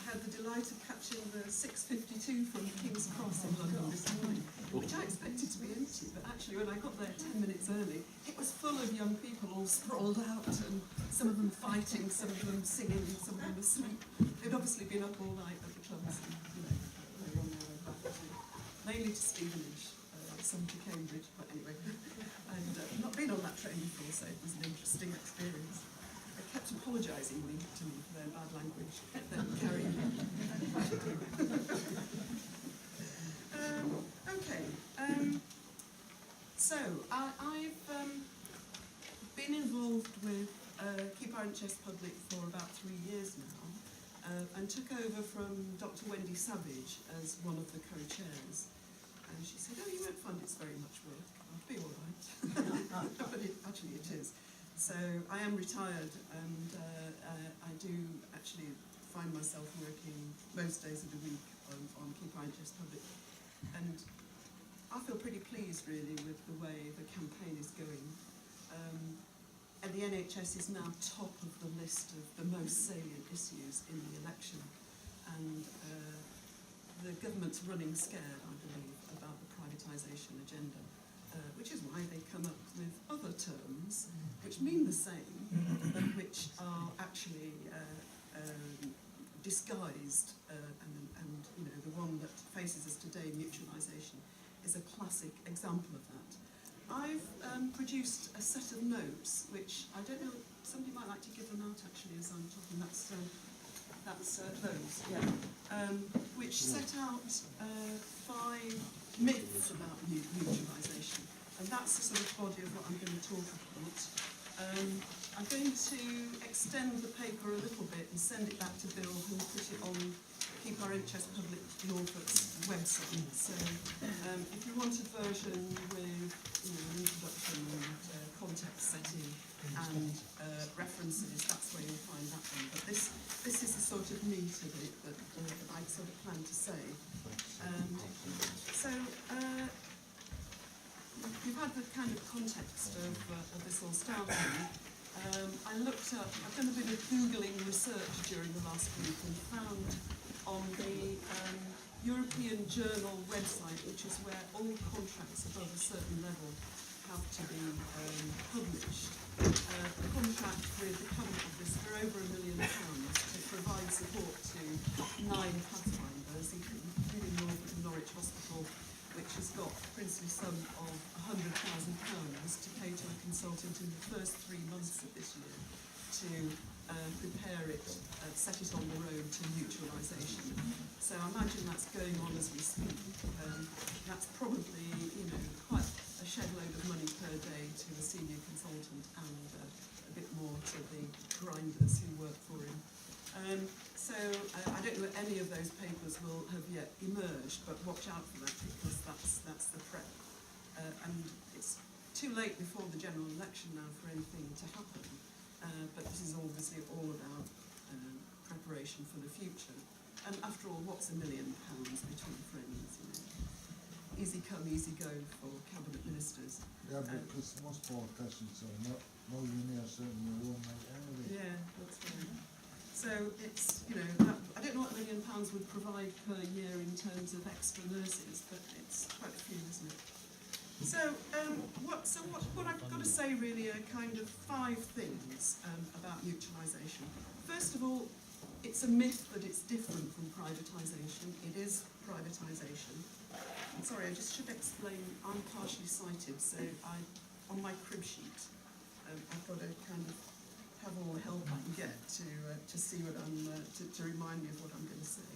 Had the delight of catching the 6:52 from King's Cross in London this morning, which I expected to be empty, but actually when I got there 10 minutes early, it was full of young people all sprawled out, and some of them fighting, some of them singing, some of them asleep. They'd obviously been up all night at the clubs, and they were on their way back mainly to Stevenage, some to Cambridge, but anyway. And not been on that train before, so it was an interesting experience. They kept apologising to me for their bad language, kept them carrying on. So I've been involved with Keep Our NHS Public for about 3 years now, and took over from Dr. Wendy Savage as one of the co-chairs. And she said, "Oh, you won't find it's very much work. I'll be all right." But actually it is. So I am retired, and I do actually find myself working most days of the week on Keep Our NHS Public. And I feel pretty pleased really with the way the campaign is going. And the NHS is now top of the list of the most salient issues in the election. And the government's running scared, I believe, about the privatisation agenda, which is why they come up with other terms which mean the same, but which are actually disguised, and the one that faces us today, mutualisation, is a classic example of that. I've produced a set of notes, which I don't know, somebody might like to give them out actually as I'm talking. That's those, yeah. Which set out 5 myths about mutualisation, and that's the sort of body of what I'm going to talk about. I'm going to extend the paper a little bit and send it back to Bill, who will put it on Keep Our NHS Public Norfolk's website. So if you want a version with an introduction and context setting and references, that's where you'll find that one. But this is the sort of meat of it that I sort of plan to say. You've had the kind of context of this all starting. I've done a bit of Googling research during the last week and found on the European Journal website, which is where all contracts above a certain level have to be published, a contract with the Cabinet Office for over £1 million to provide support to 9 pathfinders, including Norwich Hospital, which has got a princely sum of £100,000 to pay to a consultant in the first 3 months of this year to prepare it, set it on the road to mutualisation. So I imagine that's going on as we speak. That's probably, quite a shed load of money per day to a senior consultant and a bit more to the grinders who work for him. I don't know if any of those papers will have yet emerged, but watch out for that, because that's the prep. And it's too late before the general election now for anything to happen. But this is obviously all about preparation for the future. And after all, what's £1 million between friends? Easy come, easy go for cabinet ministers. Yeah, because most politicians are not millionaires, certainly won't make anyway. Yeah, that's right. So it's, I don't know what £1 million would provide per year in terms of extra nurses, but it's quite a few, isn't it? So what I've got to say really are kind of 5 things about mutualisation. First of all, it's a myth that it's different from privatisation. It is privatisation. I'm sorry, I just should explain, I'm partially sighted, so on my crib sheet, I've got to kind of have all the help I can get to see what to remind me of what I'm going to say.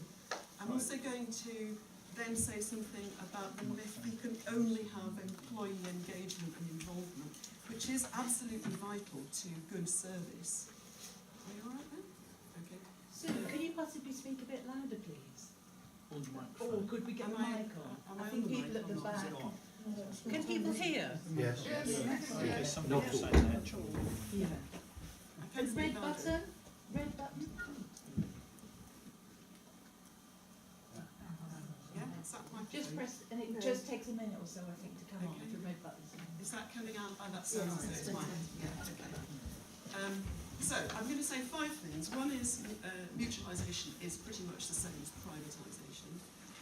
I'm also going to then say something about the myth you can only have employee engagement and involvement, which is absolutely vital to good service. Are you all right then? Okay. Sue, can you possibly speak a bit louder, please? On the Or microphone. could we get a mic on? I think people at the back. Can people hear? Yes. Okay, somebody Not else all. says that. Yeah. I can Red speak louder. button? Red button? Yeah, is that my Just press, and it just takes a minute or so, I think, to come on, Okay. the red button. Is that coming out? Oh, that sounds as though it's fine. Yeah, okay. So, I'm going to say 5 things. One is mutualisation is pretty much the same as privatisation.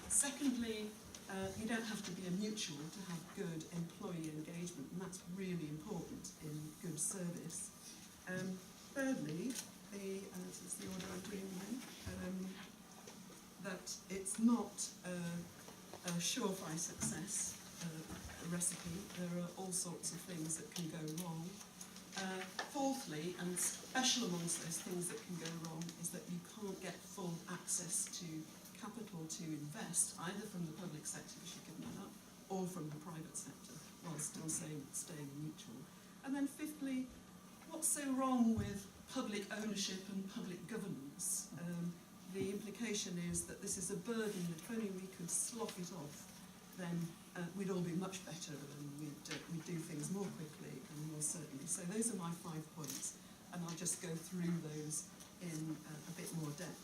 Secondly, you don't have to be a mutual to have good employee engagement, and that's really important in good service. Thirdly, this is the order I'm doing them in, that it's not a surefire success recipe. There are all sorts of things that can go wrong. Fourthly, and special amongst those things that can go wrong, is that you can't get full access to capital to invest, either from the public sector, which you've given that up, or from the private sector, while still staying mutual. And then fifthly, what's so wrong with public ownership and public governance? The implication is that this is a burden that if only we could slough it off, then we'd all be much better and we'd do things more quickly and more certainly. So those are my 5 points, and I'll just go through those in a bit more depth.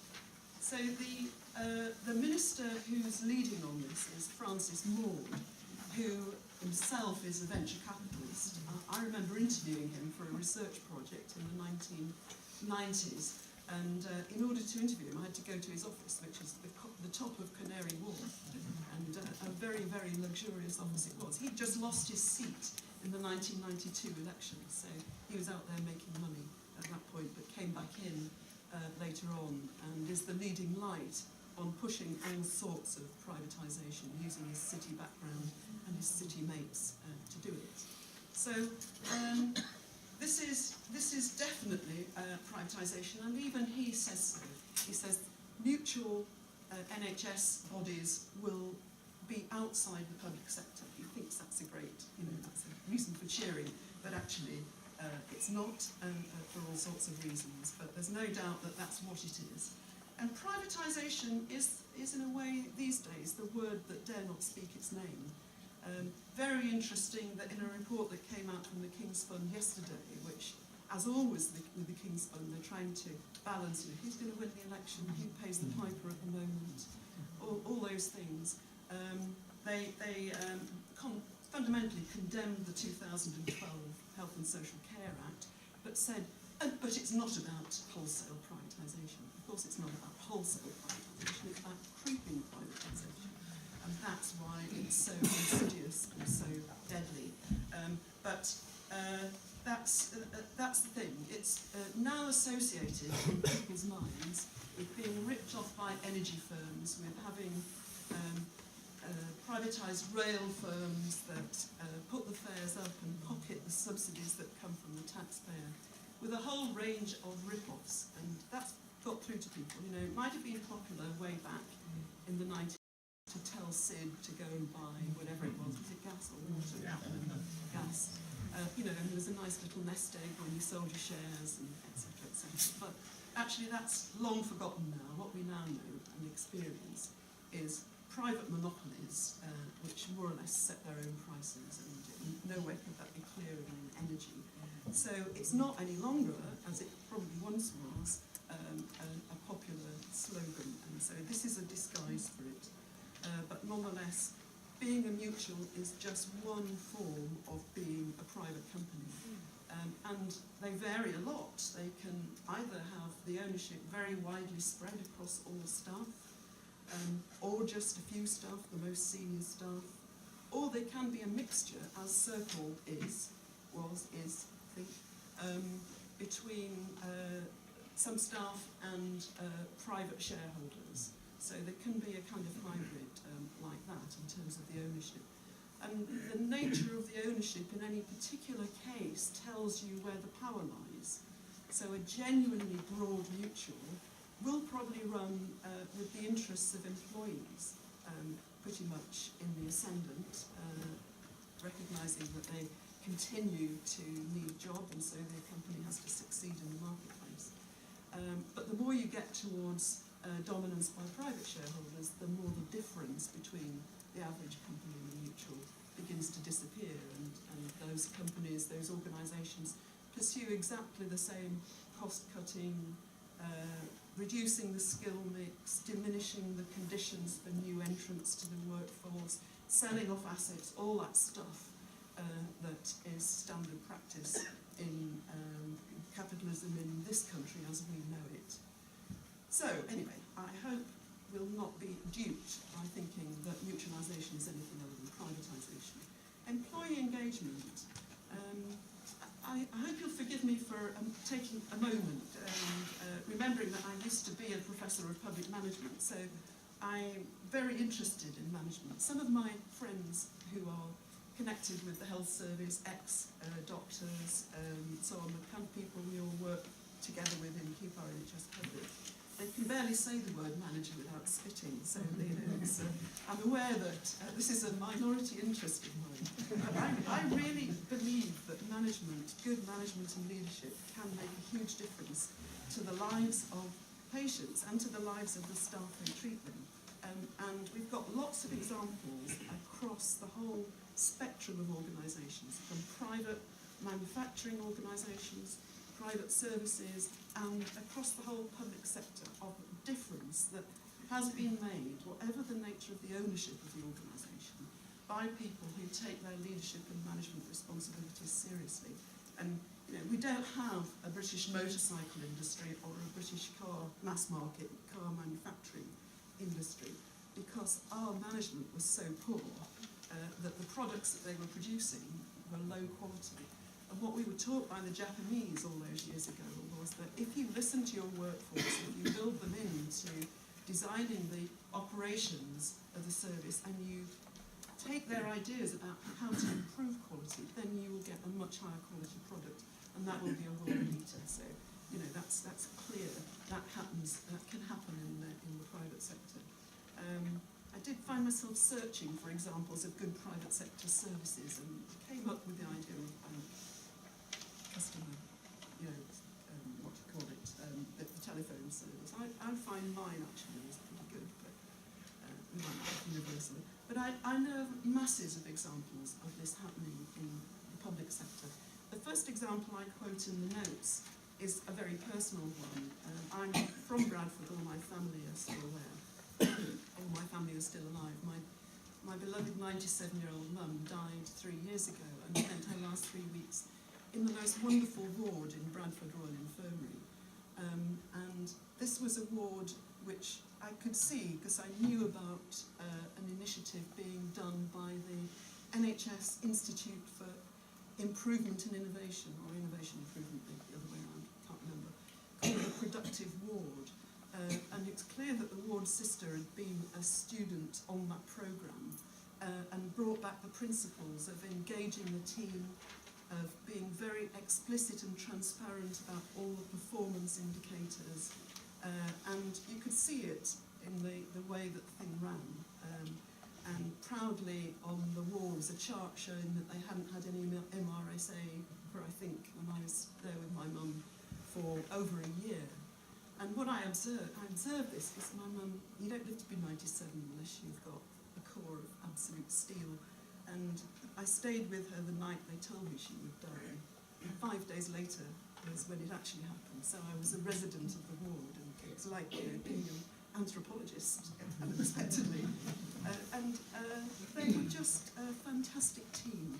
So the minister who's leading on this is Francis Maud, who himself is a venture capitalist. I remember interviewing him for a research project in the 1990s, and in order to interview him I had to go to his office, which is the top of Canary Wharf, and a very, very luxurious office it was. He'd just lost his seat in the 1992 election, so he was out there making money at that point, but came back in later on and is the leading light on pushing all sorts of privatisation, using his city background and his city mates to do it. So this is definitely privatisation, and even he says so. He says mutual NHS bodies will be outside the public sector. He thinks that's a great, that's a reason for cheering, but actually it's not for all sorts of reasons. But there's no doubt that that's what it is. And privatisation is in a way these days the word that dare not speak its name. Very interesting that in a report that came out from the King's Fund yesterday, which, as always with the King's Fund, they're trying to balance who's going to win the election, who pays the piper at the moment, all those things. They fundamentally condemned the 2012 Health and Social Care Act, but said, but it's not about wholesale privatisation. Of course it's not about wholesale privatisation, it's about creeping privatisation. And that's why it's so insidious and so deadly. But that's the thing. It's now associated in people's minds with being ripped off by energy firms, with having privatised rail firms that put the fares up and pocket the subsidies that come from the taxpayer, with a whole range of rip-offs. And that's got through to people. It might have been popular way back in the 90s to tell Sid to go and buy whatever it was it gas or water? Yeah. Gas. And there was a nice little nest egg when you sold your shares, and etc., etc. But actually that's long forgotten now. What we now know and experience is private monopolies, which more or less set their own prices, and nowhere could that be clearer than in energy. So it's not any longer, as it probably once was, a popular slogan, and so this is a disguise for it. But nonetheless, being a mutual is just one form of being a private company. And they vary a lot. They can either have the ownership very widely spread across all staff, or just a few staff, the most senior staff, or they can be a mixture, as Circle is, I think, between some staff and private shareholders. So there can be a kind of hybrid like that in terms of the ownership. And the nature of the ownership in any particular case tells you where the power lies. So a genuinely broad mutual will probably run with the interests of employees pretty much in the ascendant, recognising that they continue to need a job, and so their company has to succeed in the marketplace. But the more you get towards dominance by private shareholders, the more the difference between the average company and the mutual begins to disappear, and those companies, those organisations pursue exactly the same cost-cutting, reducing the skill mix, diminishing the conditions for new entrants to the workforce, selling off assets, all that stuff that is standard practice in capitalism in this country as we know it. So anyway, I hope we'll not be duped by thinking that mutualisation is anything other than privatisation. Employee engagement. I hope you'll forgive me for taking a moment and remembering that I used to be a professor of public management, so I'm very interested in management. Some of my friends who are connected with the health service, ex-doctors, so on, the kind of people we all work together with in Keep Our NHS Public, they can barely say the word manager without spitting, so I'm aware that this is a minority interest of mine. But I really believe that management, good management and leadership can make a huge difference to the lives of patients and to the lives of the staff who treat them. And we've got lots of examples across the whole spectrum of organisations, from private manufacturing organisations, private services, and across the whole public sector, of difference that has been made, whatever the nature of the ownership of the organisation, by people who take their leadership and management responsibilities seriously. And we don't have a British motorcycle industry or a British mass market car manufacturing industry because our management was so poor that the products that they were producing were low quality. And what we were taught by the Japanese all those years ago was that if you listen to your workforce, if you build them into designing the operations of the service and you take their ideas about how to improve quality, then you will get a much higher quality product, and that will be a world beater. So, that's clear. That can happen in the private sector. I did find myself searching for examples of good private sector services and came up with the idea of customer, the telephone service. I find mine actually is pretty good, but we might not have universally. But I know of masses of examples of this happening in the public sector. The first example I quote in the notes is a very personal one. I'm from Bradford, all my family are still there. All my family is still alive. My beloved 97-year-old mum died 3 years ago and spent her last 3 weeks in the most wonderful ward in Bradford Royal Infirmary. And this was a ward which I could see because I knew about an initiative being done by the NHS Institute for Improvement and Innovation, or Innovation Improvement, the other way around, can't remember, called the Productive Ward. And it's clear that the ward sister had been a student on that programme and brought back the principles of engaging the team, of being very explicit and transparent about all the performance indicators, and you could see it in the way that the thing ran. And proudly on the walls a chart showing that they hadn't had any MRSA for, I think, when I was there with my mum, for over a year. And what I observed this because my mum, you don't live to be 97 unless you've got a core of absolute steel. And I stayed with her the night they told me she would die. And 5 days later was when it actually happened. So I was a resident of the ward, and it's like being an anthropologist, unexpectedly. And they were just a fantastic team,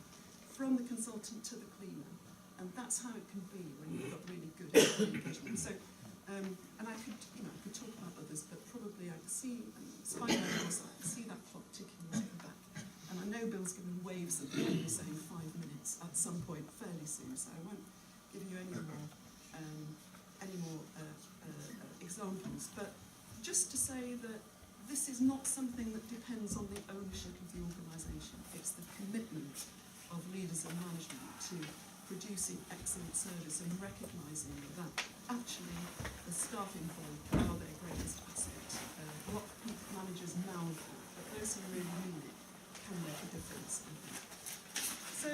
from the consultant to the cleaner. And that's how it can be when you've got really good engagement. So, and I could talk about others, but probably I could see, despite my house, I could see that clock ticking right at the back. And I know Bill's going to wave something and saying 5 minutes at some point fairly soon, so I won't give you any more examples. But just to say that this is not something that depends on the ownership of the organisation. It's the commitment of leaders and management to producing excellent service and recognising that actually the staff involved are their greatest asset. What managers now do, but those who really mean it can make a difference, I think. So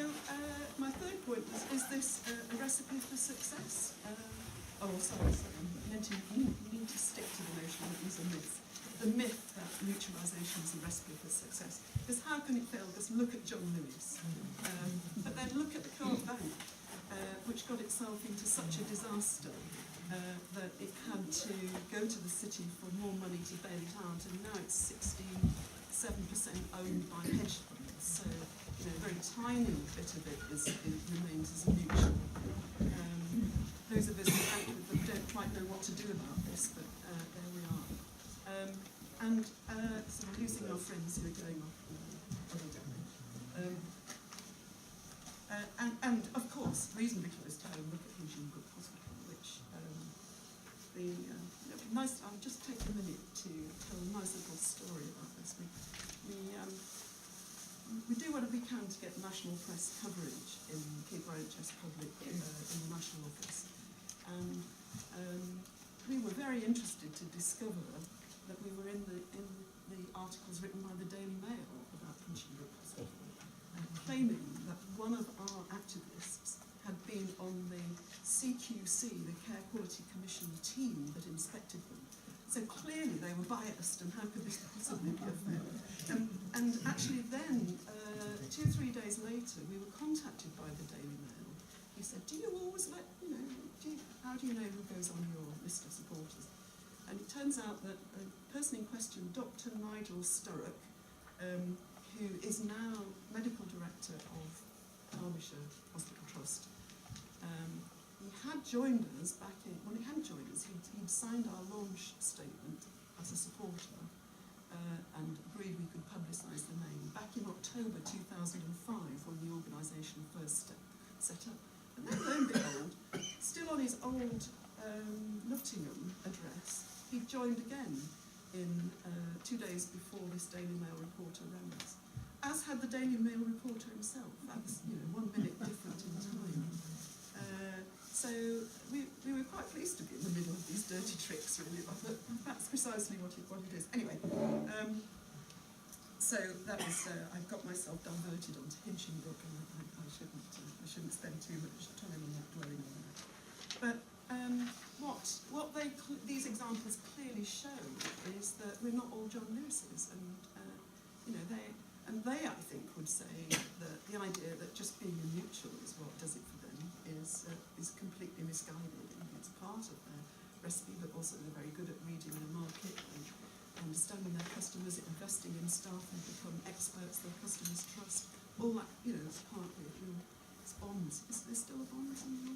my third point was, is this a recipe for success? Sorry, I meant you need to stick to the notion that these are myths. the myth that mutualisation is a recipe for success. Because how can it fail? Just look at John Lewis. But then look at the Co-op Bank, which got itself into such a disaster that it had to go to the city for more money to bail it out, and now it's 67% owned by hedge funds. So, you know, a very tiny bit of it remains as a mutual. Those of us who bank with them don't quite know what to do about this, but there we are. So we're losing our friends who are going off. And of course, reasonably close to home, look at Hinchinbrook Hospital, which I'll just take a minute to tell a nice little story about this. We do whatever we can to get national press coverage in keep our NHS public in the National Office. And we were very interested to discover that we were in the articles written by the Daily Mail about Hinchinbrook Hospital, claiming that one of our activists had been on the CQC, the Care Quality Commission team that inspected them. So clearly they were biased, and how could this possibly be a fair? And actually then, 2 or 3 days later, we were contacted by the Daily Mail. He said, do you always let, how do you know who goes on your list of supporters? And it turns out that the person in question, Dr. Nigel Sturrock, who is now Medical Director of Derbyshire Hospital Trust, he had joined us back in, well, he hadn't joined us, he'd signed our launch statement as a supporter and agreed we could publicise the name back in October 2005 when the organisation first set up. And then, lo and behold, still on his old Nottingham address, he joined again in 2 days before this Daily Mail reporter rang us, as had the Daily Mail reporter himself. That's 1 minute different in time. So we were quite pleased to be in the middle of these dirty tricks, really, but that's precisely what it is. Anyway, so that was, I got myself diverted onto Hinchinbrook, and I shouldn't spend too much time on that, dwelling on that. But what these examples clearly show is that we're not all John Lewises, and they I think would say that the idea that just being a mutual is what does it for them is completely misguided. It's part of their recipe, but also they're very good at reading their market and understanding their customers, investing in staff and become experts their customers trust. All that, it's part of it. It's bonds. Is there still a bonds in the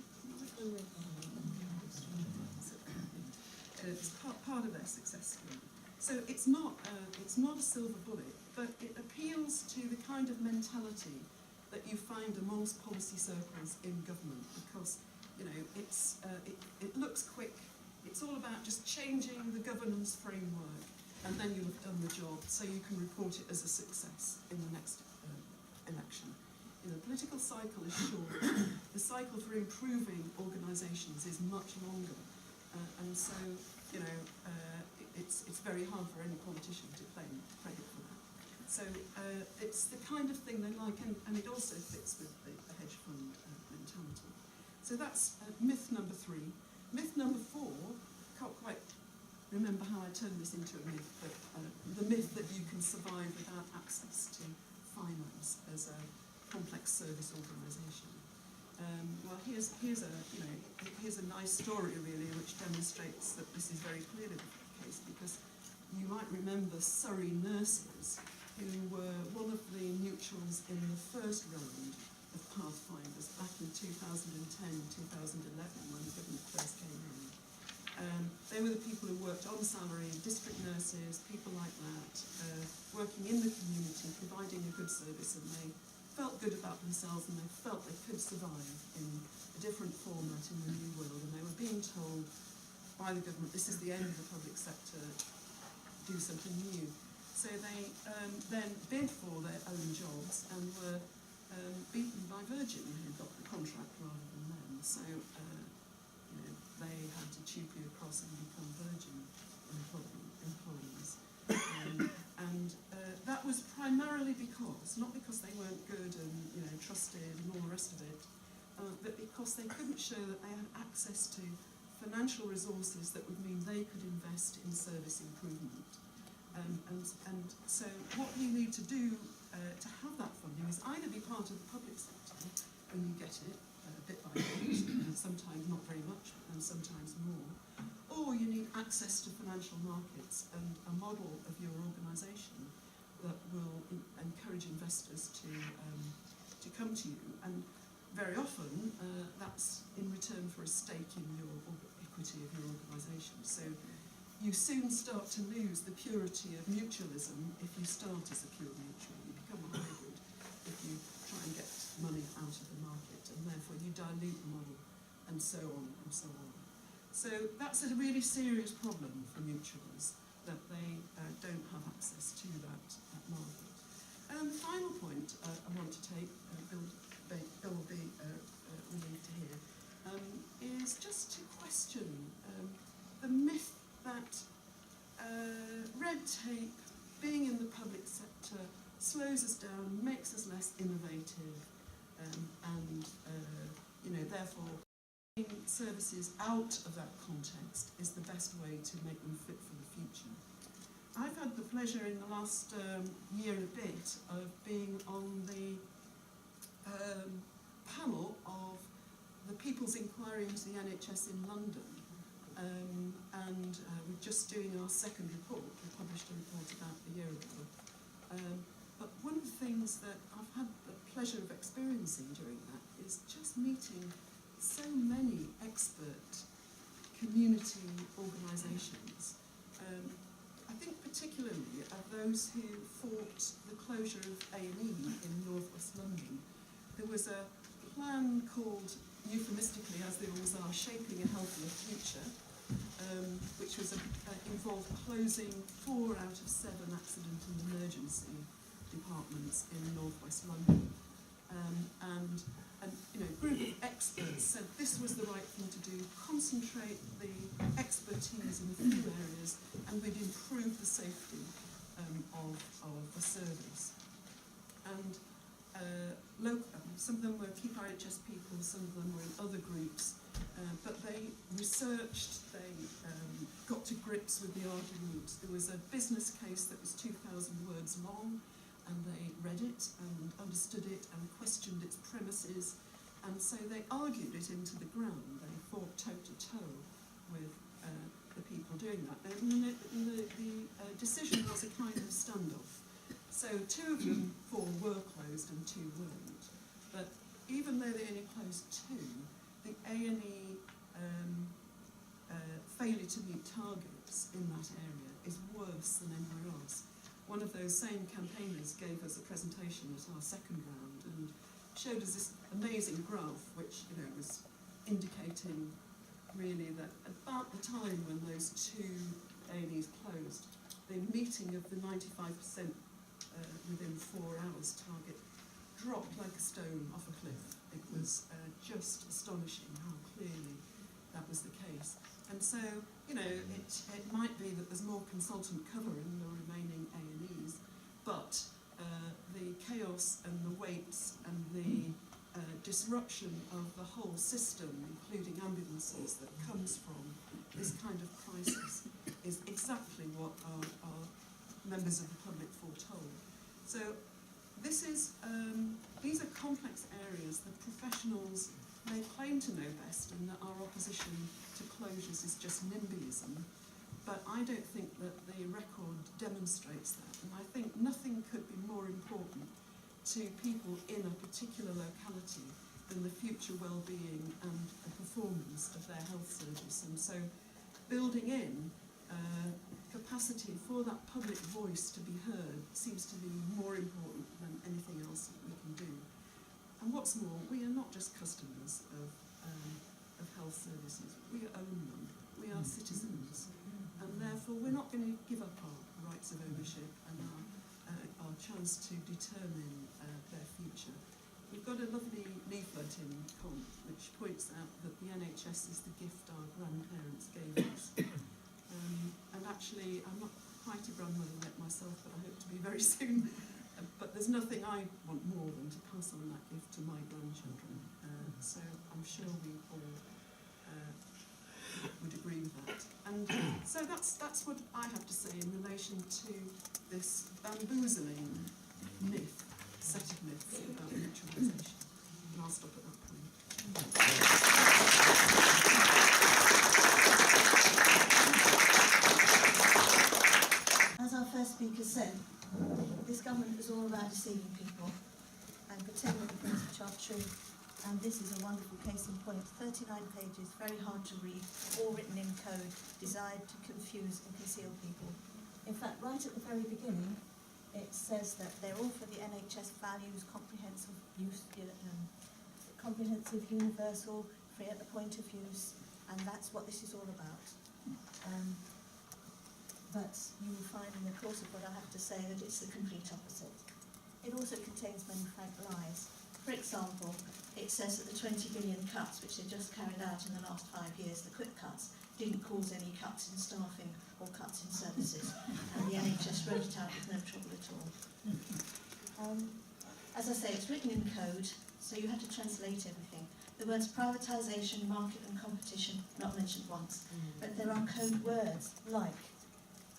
It's part of their success story. So it's not a silver bullet, but it appeals to the kind of mentality that you find amongst policy circles in government, because it looks quick. It's all about just changing the governance framework, and then you'll have done the job, so you can report it as a success in the next election. The political cycle is short. The cycle for improving organisations is much longer, and so it's very hard for any politician to claim credit for that. So it's the kind of thing they like, and it also fits with the hedge fund mentality. So that's myth number 3. Myth number 4, can't quite remember how I turned this into a myth, but the myth that you can survive without access to finance as a complex service organisation. Well, here's a nice story really, which demonstrates that this is very clearly the case, because you might remember Surrey nurses, who were one of the mutuals in the first round of Pathfinders back in 2010, 2011, when the government first came in. They were the people who worked on salary, district nurses, people like that, working in the community, providing a good service, and they felt good about themselves, and they felt they could survive in a different format in the new world, and they were being told by the government, this is the end of the public sector, do something new. So they then bid for their own jobs and were beaten by Virgin, who got the contract rather than them. So they had to cheaply across and become Virgin employees. And that was primarily because, not because they weren't good and trusted and all the rest of it, but because they couldn't show that they had access to financial resources that would mean they could invest in service improvement. And so what you need to do to have that funding is either be part of the public sector, and you get it bit by bit, sometimes not very much, and sometimes more, or you need access to financial markets and a model of your organisation that will encourage investors to come to you. And very often that's in return for a stake in your equity of your organisation. So you soon start to lose the purity of mutualism if you start as a pure mutual. You become a hybrid if you try and get money out of the market, and therefore you dilute the model, and so on and so on. So that's a really serious problem for mutuals, that they don't have access to that market. And the final point I want to take, Bill will be relieved to hear, is just to question the myth that red tape, being in the public sector, slows us down, makes us less innovative, and therefore taking services out of that context is the best way to make them fit for the future. I've had the pleasure in the last year and a bit of being on the panel of the People's Inquiry into the NHS in London, and we're just doing our second report. We published a report about a year ago. But one of the things that I've had the pleasure of experiencing during that is just meeting so many expert community organisations. I think particularly of those who fought the closure of A&E in North West London. There was a plan called, euphemistically as they always are, Shaping a Healthier Future, which was involved closing 4 out of 7 accident and emergency departments in North West London. And a group of experts said this was the right thing to do, concentrate the expertise in a few areas, and we'd improve the safety of the service. And some of them were Keep RHS people, some of them were in other groups, but they researched, they got to grips with the argument. There was a business case that was 2,000 words long, and they read it and understood it and questioned its premises, and so they argued it into the ground. They fought toe to toe with the people doing that. And the decision was a kind of standoff. So 2 of them, 4 were closed and 2 weren't. But even though they only closed 2, the A&E failure to meet targets in that area is worse than anywhere else. One of those same campaigners gave us a presentation at our second round and showed us this amazing graph which was indicating really that about the time when those 2 A&Es closed, the meeting of the 95% within 4 hours target dropped like a stone off a cliff. It was just astonishing how clearly that was the case. And so, it might be that there's more consultant cover in the remaining A&Es, but the chaos and the waits and the disruption of the whole system, including ambulances, that comes from this kind of crisis is exactly what our members of the public foretold. So these are complex areas. The professionals may claim to know best and that our opposition to closures is just NIMBYism, but I don't think that the record demonstrates that, and I think nothing could be more important to people in a particular locality than the future well-being and the performance of their health service. And so building in capacity for that public voice to be heard seems to be more important than anything else that we can do. And what's more, we are not just customers of health services, we own them, we are citizens, and therefore we're not going to give up our rights of ownership and our chance to determine their future. We've got a lovely leaflet in Comp which points out that the NHS is the gift our grandparents gave us. And actually, I'm not quite a grandmother yet myself, but I hope to be very soon. But there's nothing I want more than to pass on that gift to my grandchildren. So I'm sure we all would agree with that. And so that's what I have to say in relation to this bamboozling myth, set of myths about mutualisation. And I'll stop at that point. As our first speaker said, this government is all about deceiving people and pretending the things which are true. And this is a wonderful case in point. 39 pages, very hard to read, all written in code, designed to confuse and conceal people. In fact, right at the very beginning, it says that they're all for the NHS values, comprehensive, universal, free at the point of use, and that's what this is all about. But you will find in the course of what I have to say that it's the complete opposite. It also contains many frank lies. For example, it says that the 20 billion cuts which they just carried out in the last 5 years, the quick cuts, didn't cause any cuts in staffing or cuts in services, and the NHS wrote it out with no trouble at all. As I say, it's written in code, so you have to translate everything. The words privatisation, market and competition not mentioned once, but there are code words like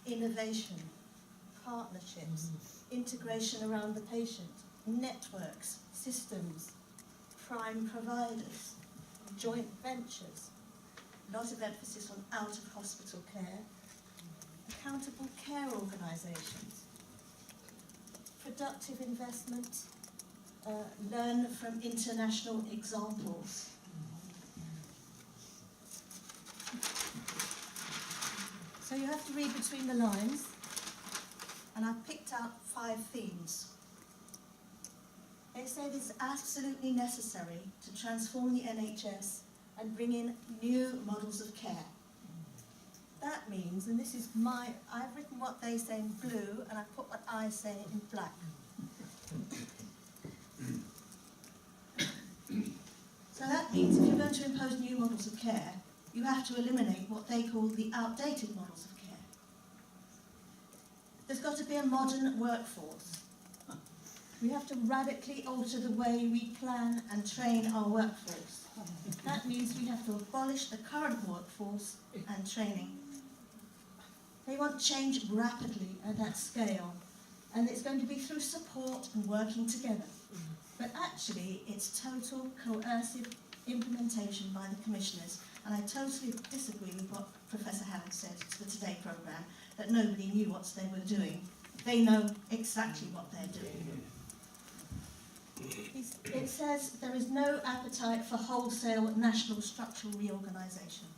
innovation, partnerships, integration around the patient, networks, systems, prime providers, joint ventures, a lot of emphasis on out-of-hospital care, accountable care organisations, productive investment, learn from international examples. So you have to read between the lines, and I've picked out 5 themes. They say it is absolutely necessary to transform the NHS and bring in new models of care. That means, and this is I've written what they say in blue, and I've put what I say in black. So that means if you're going to impose new models of care, you have to eliminate what they call the outdated models of care. There's got to be a modern workforce. We have to radically alter the way we plan and train our workforce. That means we have to abolish the current workforce and training. They want change rapidly and at scale, and it's going to be through support and working together. But actually, it's total coercive implementation by the commissioners, and I totally disagree with what Professor Howard said to the Today programme, that nobody knew what they were doing. They know exactly what they're doing. It says there is no appetite for wholesale national structural reorganisation.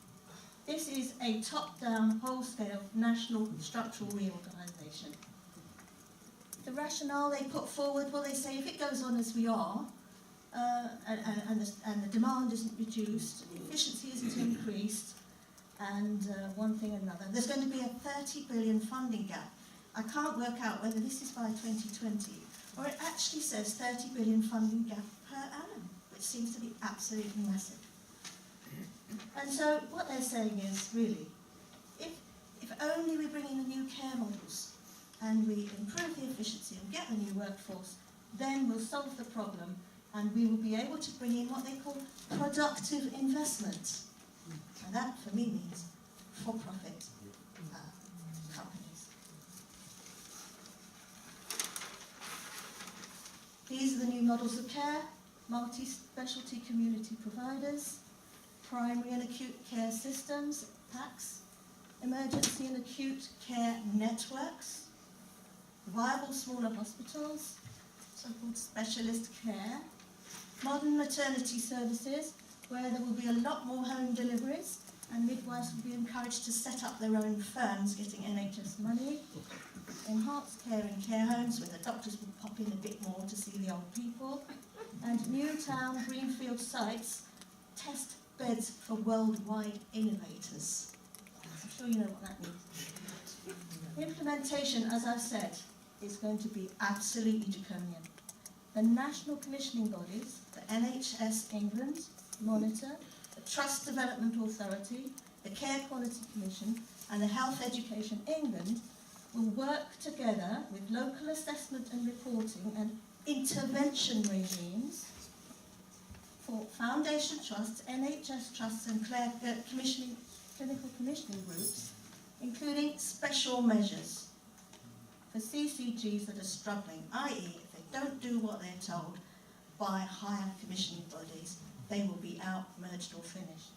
This is a top-down, wholesale national structural reorganisation. The rationale they put forward, well, they say if it goes on as we are, and the demand isn't reduced, the efficiency isn't increased, and one thing or another, there's going to be a 30 billion funding gap. I can't work out whether this is by 2020, or it actually says 30 billion funding gap per annum, which seems to be absolutely massive. And so what they're saying is, really, if only we bring in the new care models and we improve the efficiency and get the new workforce, then we'll solve the problem and we will be able to bring in what they call productive investment. And that, for me, means for-profit companies. These are the new models of care: multi-specialty community providers, primary and acute care systems, PACS, emergency and acute care networks, viable smaller hospitals, so-called specialist care, modern maternity services, where there will be a lot more home deliveries, and midwives will be encouraged to set up their own firms getting NHS money, enhanced care in care homes, where the doctors will pop in a bit more to see the old people, and new town greenfield sites, test beds for worldwide innovators. I'm sure you know what that means. Implementation, as I've said, is going to be absolutely draconian. The national commissioning bodies, the NHS England, Monitor, the Trust Development Authority, the Care Quality Commission, and the Health Education England will work together with local assessment and reporting and intervention regimes for foundation trusts, NHS trusts and clinical commissioning groups including special measures for CCGs that are struggling, i.e. if they don't do what they're told by higher commissioning bodies, they will be out, merged or finished.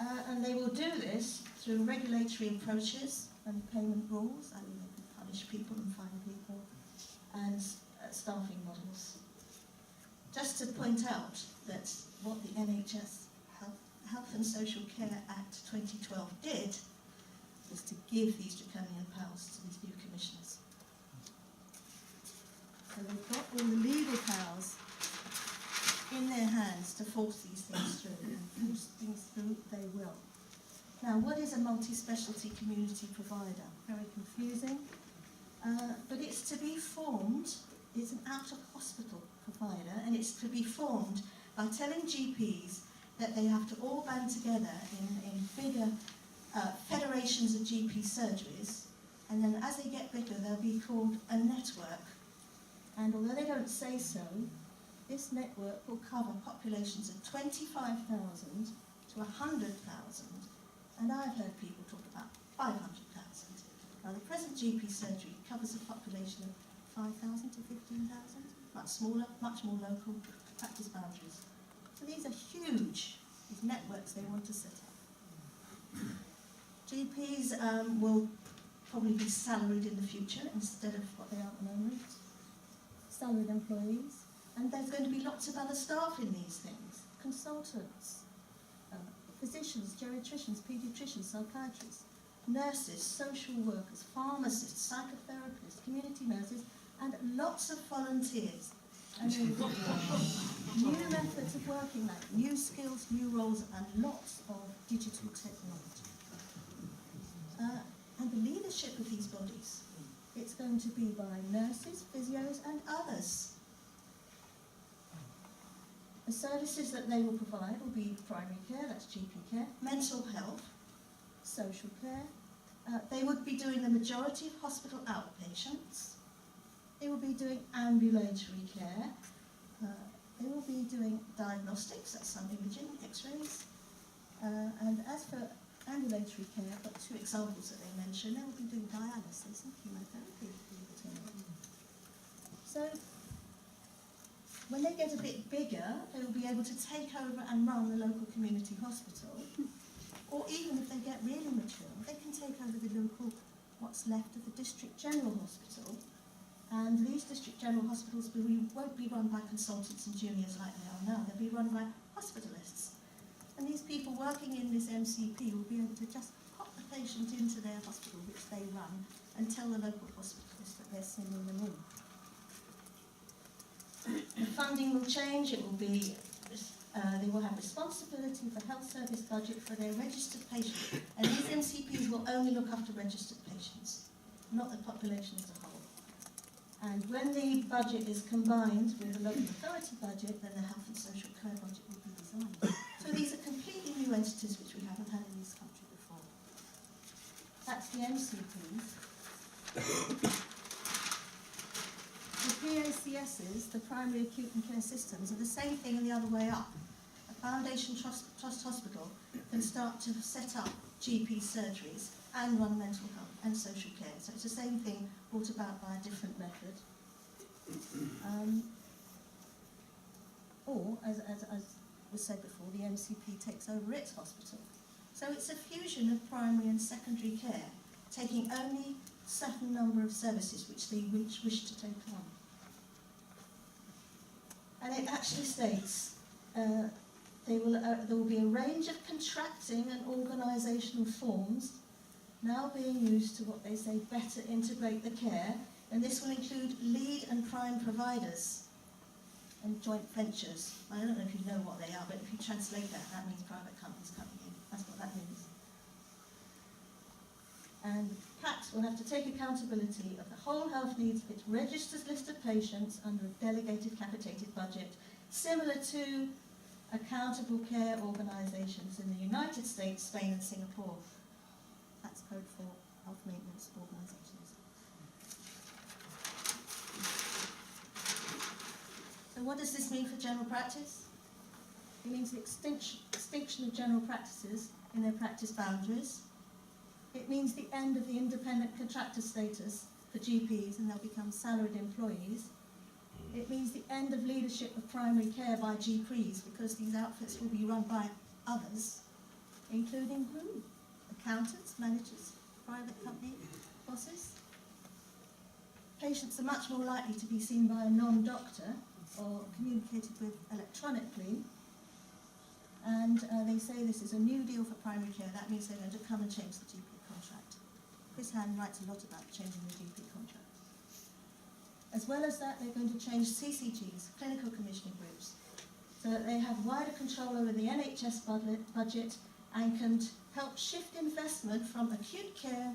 And they will do this through regulatory approaches and payment rules, and they can punish people and fine people, and staffing models. Just to point out that what the NHS Health and Social Care Act 2012 did was to give these draconian powers to these new commissioners. So they've got all the legal powers in their hands to force these things through, and force things through they will. Now, what is a multi-specialty community provider? Very confusing, but it's to be formed, it's an out-of-hospital provider, and it's to be formed by telling GPs that they have to all band together in bigger federations of GP surgeries, and then as they get bigger they'll be called a network. And although they don't say so, this network will cover populations of 25,000 to 100,000, and I've heard people talk about 500,000. Now the present GP surgery covers a population of 5,000 to 15,000, much smaller, much more local practice boundaries. So these are huge, these networks they want to set up. GPs will probably be salaried in the future instead of what they are at the moment, salaried employees. And there's going to be lots of other staff in these things, consultants, physicians, geriatricians, paediatricians, psychiatrists, nurses, social workers, pharmacists, psychotherapists, community nurses, and lots of volunteers. And then new methods of working, like new skills, new roles, and lots of digital technology. And the leadership of these bodies, it's going to be by nurses, physios, and others. The services that they will provide will be primary care, that's GP care, mental health, social care. They would be doing the majority of hospital outpatients. They will be doing ambulatory care. They will be doing diagnostics, that's some imaging, x-rays. And as for ambulatory care, I've got two examples that they mention. They will be doing dialysis and chemotherapy. So when they get a bit bigger, they will be able to take over and run the local community hospital. Or even if they get really mature, they can take over the local, what's left of the district general hospital. And these district general hospitals won't be run by consultants and juniors like they are now. They'll be run by hospitalists. And these people working in this MCP will be able to just pop the patient into their hospital, which they run, and tell the local hospitalist that they're sending them in. The funding will change. It will be, they will have responsibility for health service budget for their registered patients. And these MCPs will only look after registered patients, not the population as a whole. And when the budget is combined with the local authority budget, then the health and social care budget will be designed. So these are completely new entities which we haven't had in this country before. That's the MCPs. The PACSs, the primary acute and care systems, are the same thing the other way up. A foundation trust hospital can start to set up GP surgeries and run mental health and social care. So it's the same thing brought about by a different method. Or, as was said before, the MCP takes over its hospital. So it's a fusion of primary and secondary care, taking only a certain number of services which they wish to take on. And it actually states there will be a range of contracting and organisational forms now being used to, what they say, better integrate the care, and this will include lead and prime providers and joint ventures. I don't know if you know what they are, but if you translate that, that means private companies coming in. That's what that means. And PACS will have to take accountability of the whole health needs of its registered list of patients under a delegated capitated budget, similar to accountable care organisations in the United States, Spain and Singapore. That's code for health maintenance organisations. So what does this mean for general practice? It means the extinction of general practices in their practice boundaries. It means the end of the independent contractor status for GPs and they'll become salaried employees. It means the end of leadership of primary care by GPs because these outfits will be run by others, including who? Accountants, managers, private company bosses. Patients are much more likely to be seen by a non-doctor or communicated with electronically. And they say this is a new deal for primary care. That means they're going to come and change the GP contract. Chris Hand writes a lot about changing the GP contract. As well as that, they're going to change CCGs, clinical commissioning groups, so that they have wider control over the NHS budget and can help shift investment from acute care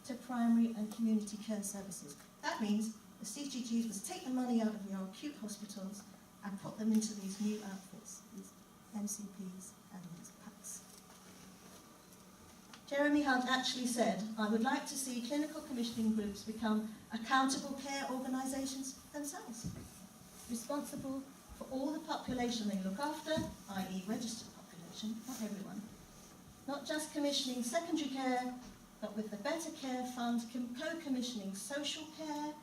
to primary and community care services. That means the CCGs must take the money out of your acute hospitals and put them into these new outfits, these MCPs and these PACs. Jeremy Hunt actually said, I would like to see clinical commissioning groups become accountable care organisations themselves, responsible for all the population they look after, i.e. registered population, not everyone. Not just commissioning secondary care, but with the Better Care Fund co-commissioning social care,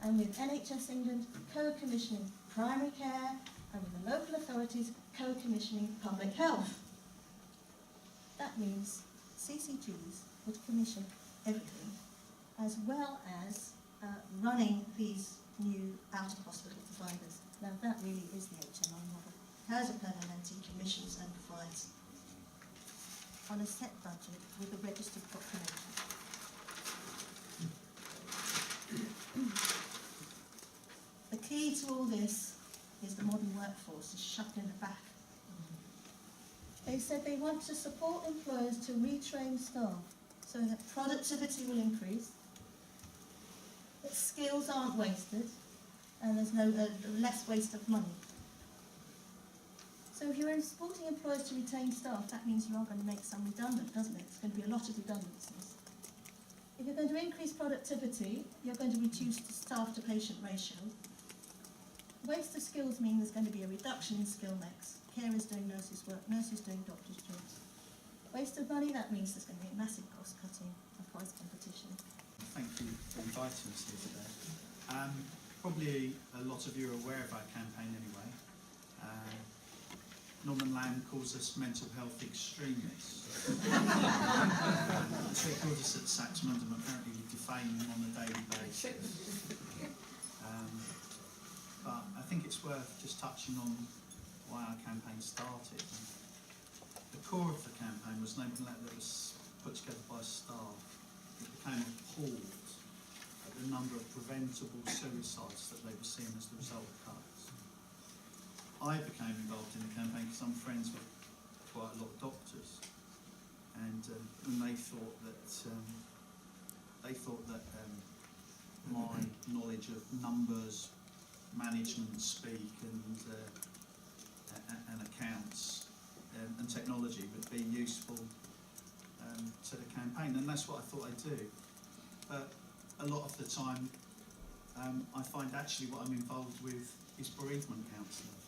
and with NHS England co-commissioning primary care, and with the local authorities co-commissioning public health. That means CCGs would commission everything, as well as running these new out-of-hospital providers. Now that really is the HMO model. It has a permanente, commissions and provides on a set budget with a registered population. The key to all this is the modern workforce is shoved in the back. They said they want to support employers to retrain staff so that productivity will increase, that skills aren't wasted, and there's less waste of money. So if you're supporting employers to retain staff, that means you are going to make some redundant, doesn't it? There's going to be a lot of redundancies. If you're going to increase productivity, you're going to reduce the staff to patient ratio. Waste of skills mean there's going to be a reduction in skill mix. Carers doing nurses' work, nurses doing doctors' jobs. Waste of money, that means there's going to be a massive cost cutting and price competition. Thank you for inviting us here today. Probably a lot of you are aware of our campaign anyway. Norman Lamb calls us mental health extremists. Three quarters at Saxmundham apparently defame him on a daily basis. But I think it's worth just touching on why our campaign started. The core of the campaign was an open letter that was put together by staff. It became appalled at the number of preventable suicides that they were seeing as the result of cuts. I became involved in the campaign because I'm friends with quite a lot of doctors, and when they thought that my knowledge of numbers, management speak, and accounts and technology would be useful to the campaign, and that's what I thought I'd do. But a lot of the time, I find actually what I'm involved with is bereavement counselling.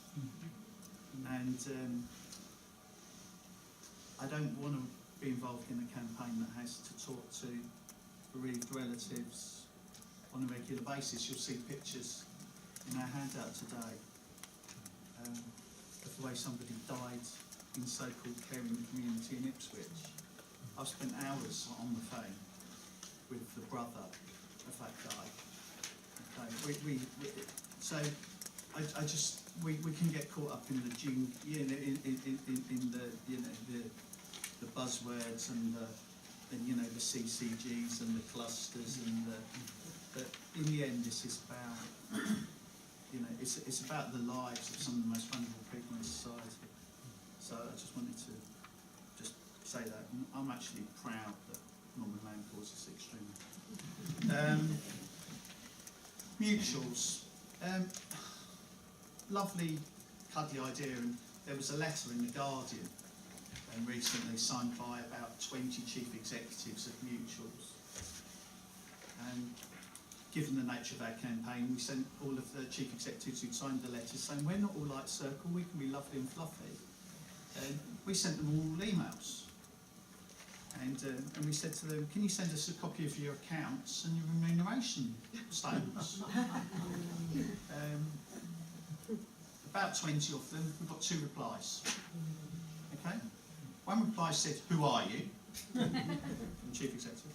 And I don't want to be involved in a campaign that has to talk to bereaved relatives on a regular basis. You'll see pictures in our handout today of the way somebody died in so-called caring community in Ipswich. I've spent hours on the phone with the brother of that guy. Okay. We can get caught up in the the buzzwords and the CCGs and the clusters but in the end this is about it's about the lives of some of the most vulnerable people in society. So I just wanted to just say that I'm actually proud that Norman Lamb calls us extreme. Mutuals. Lovely, cuddly idea, and there was a letter in the Guardian recently signed by about 20 chief executives of mutuals. And given the nature of our campaign, we sent all of the chief executives who'd signed the letter saying, we're not all like Circle, we can be lovely and fluffy, we sent them all emails. And we said to them, can you send us a copy of your accounts and your remuneration statements? About 20 of them, we got 2 replies. Okay? One reply said, who are you? From the chief executive.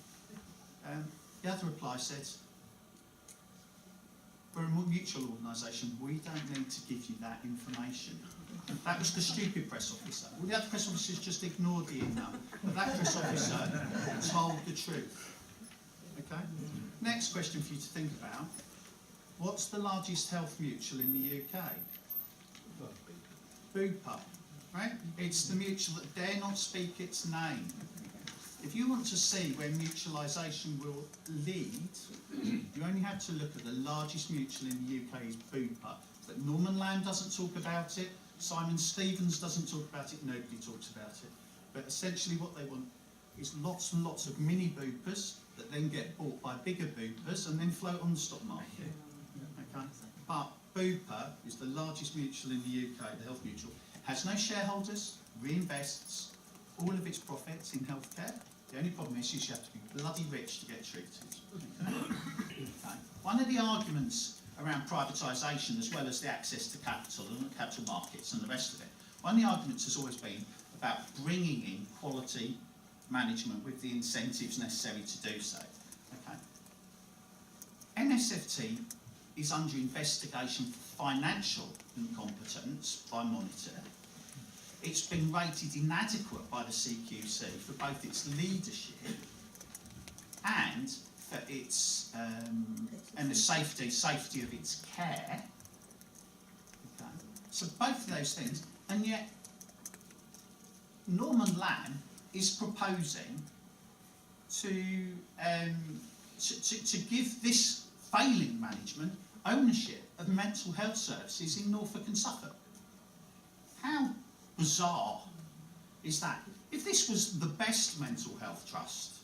The other reply said, we're a mutual organisation, we don't need to give you that information. That was the stupid press officer. All the other press officers just ignored the email, but that press officer told the truth. Okay? Next question for you to think about. What's the largest health mutual in the UK? Bupa, right? It's the mutual that dare not speak its name. If you want to see where mutualisation will lead, you only have to look at the largest mutual in the UK is Bupa. But Norman Lamb doesn't talk about it, Simon Stevens doesn't talk about it, nobody talks about it. But essentially what they want is lots and lots of mini Bupas that then get bought by bigger Bupas and then float on the stock market. Okay? But Bupa is the largest mutual in the UK, the health mutual, has no shareholders, reinvests all of its profits in healthcare. The only problem is you have to be bloody rich to get treated. Okay? Okay. One of the arguments around privatisation, as well as the access to capital and capital markets and the rest of it, one of the arguments has always been about bringing in quality management with the incentives necessary to do so. Okay. NSFT is under investigation for financial incompetence by Monitor. It's been rated inadequate by the CQC for both its leadership and for its and the safety of its care. Okay. So both of those things, and yet Norman Lamb is proposing to give this failing management ownership of mental health services in Norfolk and Suffolk. How bizarre is that? If this was the best mental health trust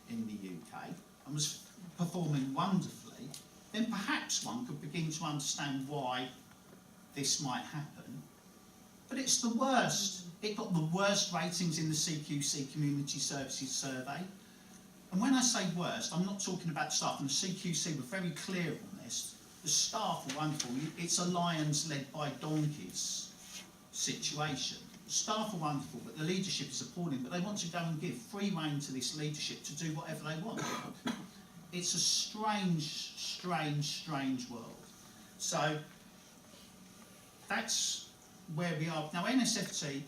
in the UK and was performing wonderfully, then perhaps one could begin to understand why this might happen. But it's the worst. It got the worst ratings in the CQC Community Services Survey. And when I say worst, I'm not talking about staff, and the CQC were very clear on this. The staff are wonderful. It's a lions led by donkeys situation. The staff are wonderful, but the leadership is appalling, but they want to go and give free rein to this leadership to do whatever they want. It's a strange, strange, strange world. So that's where we are. Now NSFT,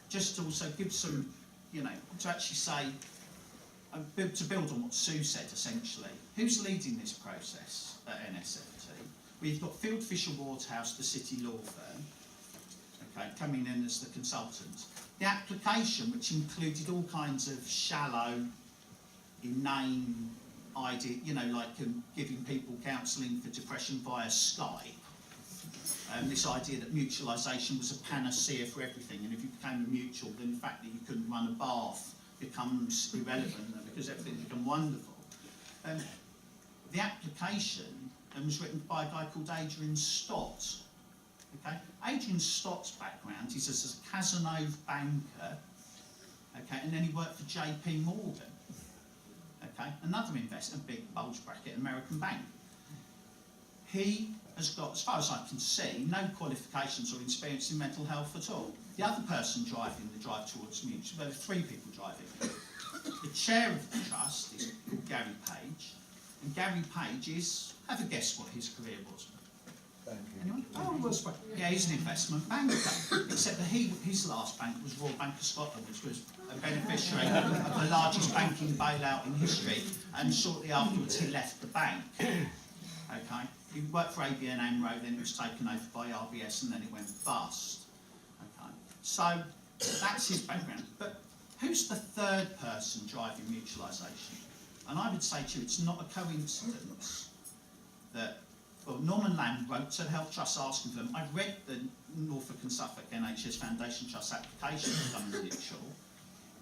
just to also give some, to actually say, to build on what Sue said essentially, who's leading this process at NSFT? We've got Field Fisher Waterhouse, the city law firm, okay, coming in as the consultant. The application, which included all kinds of shallow, inane idea, like giving people counselling for depression via Skype. This idea that mutualisation was a panacea for everything, and if you became a mutual, then the fact that you couldn't run a bath becomes irrelevant because everything becomes wonderful. The application was written by a guy called Adrian Stott. Okay? Adrian Stott's background is as a Cazenove banker, okay, and then he worked for JP Morgan, okay, another investor, big bulge bracket, American bank. He has got, as far as I can see, no qualifications or experience in mental health at all. The other person driving the drive towards mutual, there are 3 people driving. The chair of the trust is called Gary Page, and Gary Page is, have a guess what his career was. Anyone? Oh, well, yeah, he's an investment banker, except that his last bank was Royal Bank of Scotland, which was a beneficiary of the largest banking bailout in history, and shortly afterwards he left the bank. Okay, he worked for ABN AMRO, then it was taken over by RBS, and then it went bust. Okay, so that's his background. But who's the third person driving mutualisation? And I would say to you, it's not a coincidence that, well, Norman Lamb wrote to the Health Trust asking them. I've read the Norfolk and Suffolk NHS Foundation Trust application to become a mutual,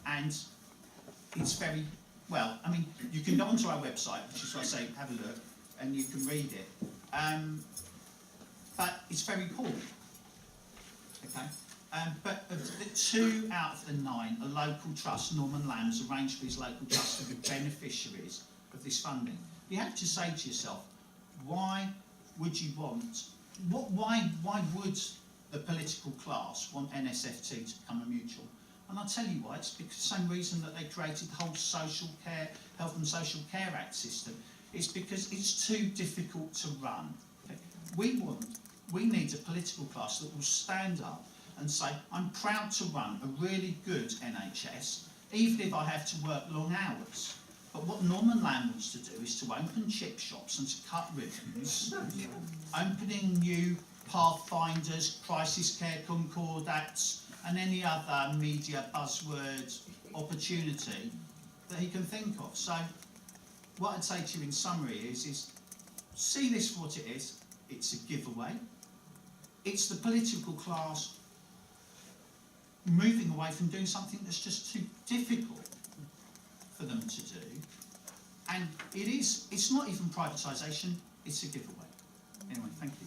and it's very, well, I mean, you can go onto our website, which is what I say, have a look, and you can read it. But it's very poor. Okay? But of the 2 out of the 9 are local trusts. Norman Lamb's arranged for his local trusts to be beneficiaries of this funding. You have to say to yourself, why would you want? Why would the political class want NSFT to become a mutual? And I'll tell you why. It's because the same reason that they created the whole social care, Health and Social Care Act system. It's because it's too difficult to run. Okay? We need a political class that will stand up and say, I'm proud to run a really good NHS, even if I have to work long hours. But what Norman Lamb wants to do is to open chip shops and to cut ribbons, opening new Pathfinders, Crisis Care Concordats, and any other media buzzword opportunity that he can think of. So what I'd say to you in summary is see this for what it is. It's a giveaway. It's the political class moving away from doing something that's just too difficult for them to do. And it's not even privatisation, it's a giveaway. Anyway, thank you.